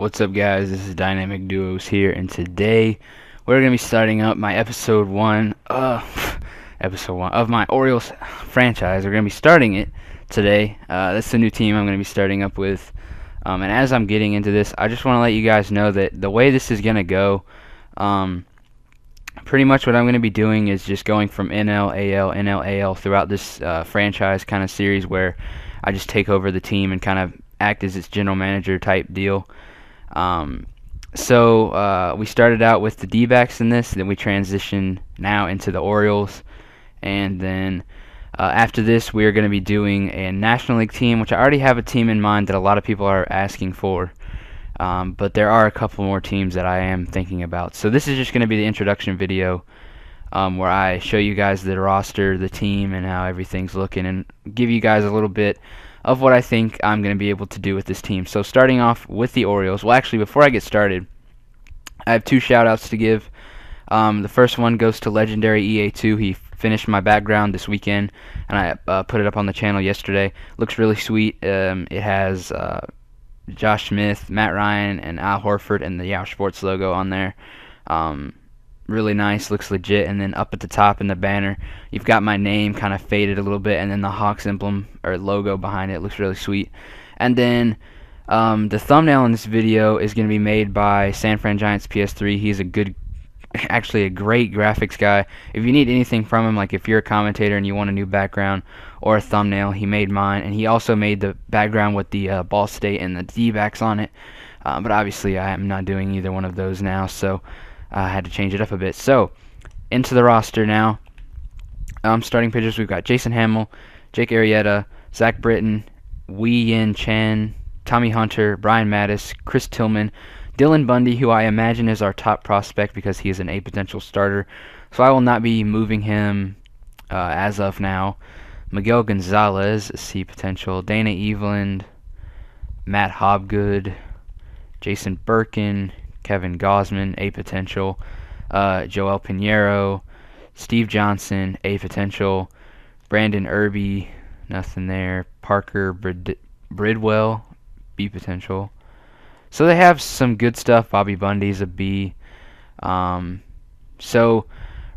What's up, guys? This is Dynamic Duos here, and today we're gonna be starting up my episode one, episode one of my Orioles franchise. We're gonna be starting it today. That's the new team I'm gonna be starting up with. And as I'm getting into this, I just want to let you guys know that the way this is gonna go, um, pretty much what I'm gonna be doing is just going from NL, AL, NL, AL throughout this franchise kind of series where I just take over the team and kind of act as its general manager type deal. We started out with the D-backs in this, then we transitioned now into the Orioles, and then after this we are going to be doing a National League team, which I already have a team in mind that a lot of people are asking for, but there are a couple more teams that I am thinking about. So this is just going to be the introduction video where I show you guys the roster, the team, and how everything's looking, and give you guys a little bit of what I think I'm going to be able to do with this team. So starting off with the Orioles, well, actually, before I get started, I have two shout-outs to give. The first one goes to Legendary EA2. He finished my background this weekend, and I put it up on the channel yesterday. Looks really sweet. It has Josh Smith, Matt Ryan, and Al Horford, and the Yahoo Sports logo on there. Really nice, looks legit. And then up at the top in the banner, you've got my name kind of faded a little bit, and then the Hawks emblem or logo behind it looks really sweet. And then the thumbnail in this video is going to be made by San Fran Giants PS3. He's actually a great graphics guy. If you need anything from him, like if you're a commentator and you want a new background or a thumbnail, he made mine, and he also made the background with the Ball State and the D-backs on it. But obviously I am not doing either one of those now, so I had to change it up a bit. So, into the roster now. Starting pitchers, we've got Jason Hamill, Jake Arrieta, Zach Britton, Wei Yin Chen, Tommy Hunter, Brian Mattis, Chris Tillman, Dylan Bundy, who I imagine is our top prospect because he is an A potential starter. So I will not be moving him as of now. Miguel Gonzalez, C potential. Dana Eveland, Matt Hobgood, Jason Birkin, Kevin Gausman, A potential. Joel Pinheiro, Steve Johnson, A potential. Brandon Irby, nothing there. Parker Bridwell, B potential. So they have some good stuff. Bobby Bundy's a B. So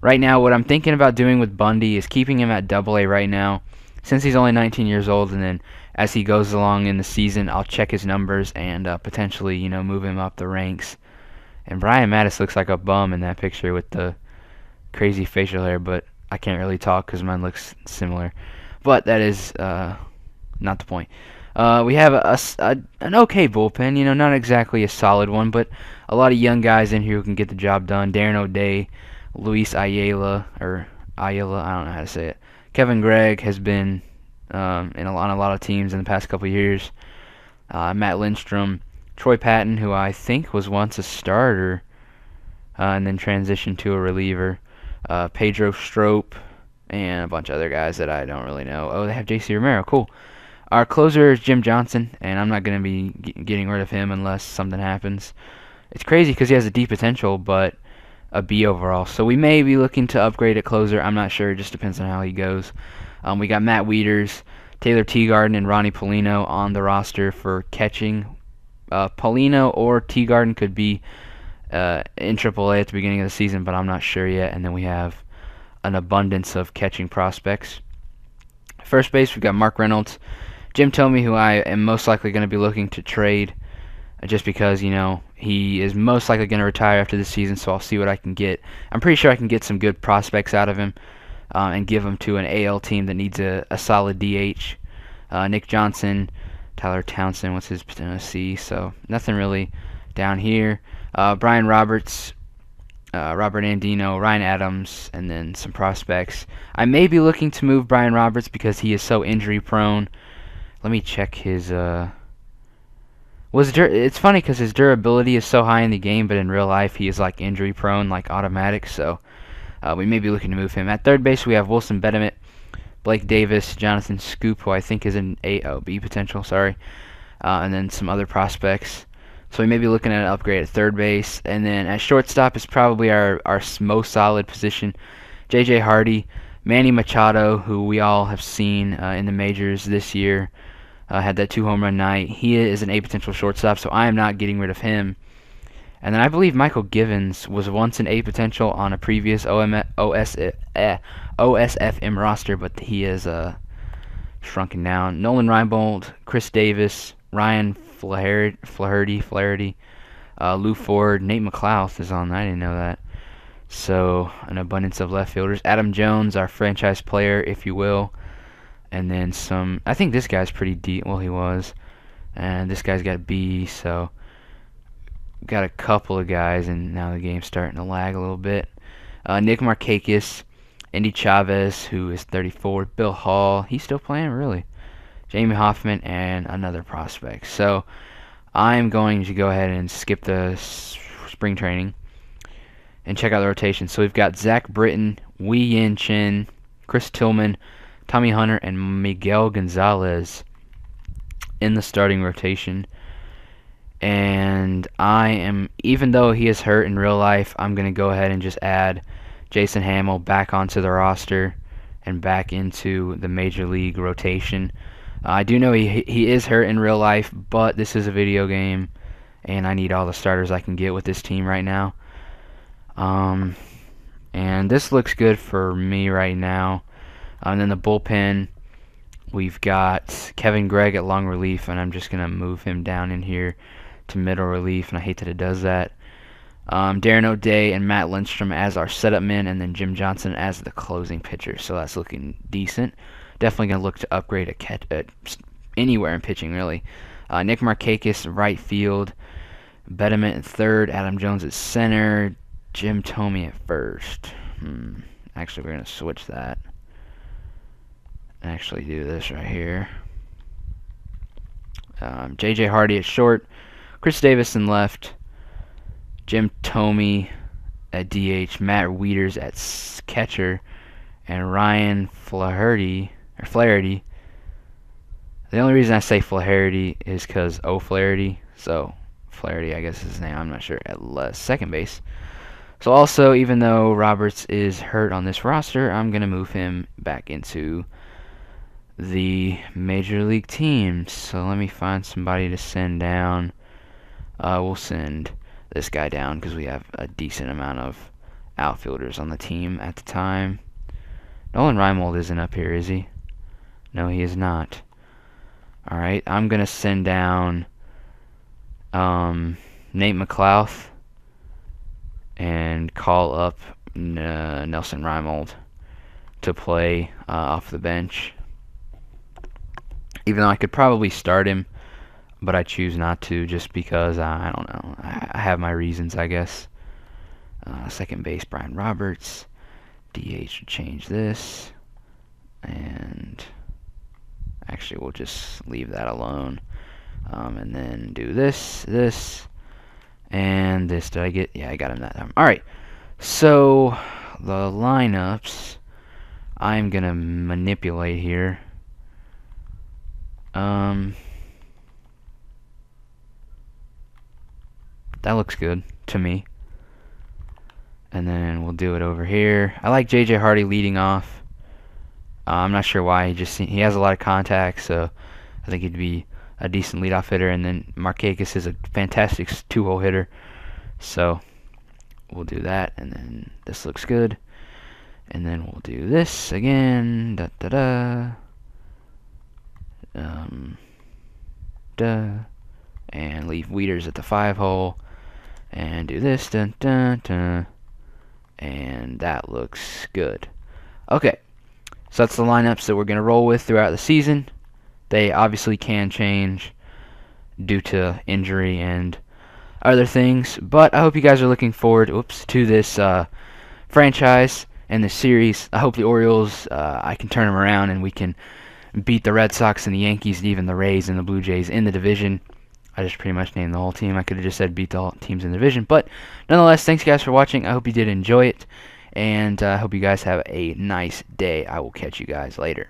right now what I'm thinking about doing with Bundy is keeping him at AA right now, since he's only 19 years old, and then as he goes along in the season, I'll check his numbers and potentially, move him up the ranks. And Brian Mattis looks like a bum in that picture with the crazy facial hair, but I can't really talk because mine looks similar. But that is not the point. We have an okay bullpen, not exactly a solid one, but a lot of young guys in here who can get the job done. Darren O'Day, Luis Ayala, I don't know how to say it. Kevin Gregg has been on a lot of teams in the past couple of years. Matt Lindstrom, Troy Patton, who I think was once a starter and then transitioned to a reliever. Pedro Strop, and a bunch of other guys that I don't really know. Oh, they have J.C. Romero. Cool. Our closer is Jim Johnson, and I'm not going to be getting rid of him unless something happens. It's crazy because he has a D potential, but a B overall. So we may be looking to upgrade at closer. I'm not sure. It just depends on how he goes. We got Matt Wieters, Taylor Teagarden, and Ronnie Paulino on the roster for catching. Paulino or Teagarden could be in AAA at the beginning of the season, but I'm not sure yet. And then we have an abundance of catching prospects. First base, we've got Mark Reynolds, Jim Thome, who I am most likely going to be looking to trade just because, he is most likely going to retire after this season, so I'll see what I can get. I'm pretty sure I can get some good prospects out of him and give him to an AL team that needs a solid DH. Nick Johnson, Tyler Townsend, what's his C? So nothing really down here. Brian Roberts, Robert Andino, Ryan Adams, and then some prospects. I may be looking to move Brian Roberts because he is so injury prone. Let me check his it's funny because his durability is so high in the game, but in real life he is like injury prone, like automatic, so we may be looking to move him. At third base we have Wilson Betemit, Blake Davis, Jonathan Scoop, who I think is an B potential, sorry, and then some other prospects. So we may be looking at an upgrade at third base. And then at shortstop is probably our most solid position. J.J. Hardy, Manny Machado, who we all have seen in the majors this year. Had that 2 home run night. He is an A potential shortstop, so I am not getting rid of him. And then I believe Michael Givens was once an A potential on a previous OSFM roster, but he is shrunken down. Nolan Reinbold, Chris Davis, Ryan Flaherty, Lou Ford, Nate McLouth is on. I didn't know that. So an abundance of left fielders. Adam Jones, our franchise player, if you will. And then some. I think this guy's pretty deep. Well, he was. And this guy's got B. So got a couple of guys, and now the game's starting to lag a little bit. Nick Markakis, Andy Chavez, who is 34, Bill Hall, he's still playing, really. Jamie Hoffman, and another prospect. So I'm going to go ahead and skip the spring training and check out the rotation. So we've got Zach Britton, Wei Yin Chen, Chris Tillman, Tommy Hunter, and Miguel Gonzalez in the starting rotation. And even though he is hurt in real life, I'm going to go ahead and just add Jason Hamill back onto the roster and back into the Major League rotation. I do know he is hurt in real life, but this is a video game, and I need all the starters I can get with this team right now. And this looks good for me right now. And then the bullpen, we've got Kevin Gregg at long relief, and I'm just going to move him down in here to middle relief, and I hate that it does that. Darren O'Day and Matt Lindstrom as our setup men, and then Jim Johnson as the closing pitcher. So that's looking decent. Definitely going to look to upgrade anywhere in pitching, really. Nick Markakis, right field. Betterman at third. Adam Jones at center. Jim Thome at first. Actually, we're going to switch that. Actually do this right here. J.J. Hardy at short. Chris Davis in left. Jim Thome at DH. Matt Wieters at catcher. And Ryan Flaherty. The only reason I say Flaherty is because O'Flaherty. So Flaherty, I guess is his name. I'm not sure. At second base. So also, even though Roberts is hurt on this roster, I'm going to move him back into the Major League teams. So let me find somebody to send down. We'll send this guy down because we have a decent amount of outfielders on the team at the time. Nolan Reinbold isn't up here, is he? No, he is not. Alright, I'm going to send down Nate McLouth and call up Nelson Reinbold to play off the bench. Even though I could probably start him, but I choose not to just because, I don't know, I have my reasons, I guess. Second base, Brian Roberts. DH should change this. And actually, we'll just leave that alone. And then do this, and this. Did I get? Yeah, I got him that time. Alright, so the lineups I'm going to manipulate here. That looks good to me. And then we'll do it over here. I like J.J. Hardy leading off. I'm not sure why. He has a lot of contacts, so I think he'd be a decent leadoff hitter. And then Markakis is a fantastic two-hole hitter. So we'll do that. And then this looks good. And then we'll do this again. And leave Wieters at the 5-hole. And do this. And that looks good. Okay. So that's the lineups that we're going to roll with throughout the season. They obviously can change due to injury and other things. But I hope you guys are looking forward to this franchise and this series. I hope the Orioles, I can turn them around and we can beat the Red Sox and the Yankees and even the Rays and the Blue Jays in the division. I just pretty much named the whole team. I could have just said beat the teams in the division. But nonetheless, thanks guys for watching. I hope you did enjoy it. And I hope you guys have a nice day. I will catch you guys later.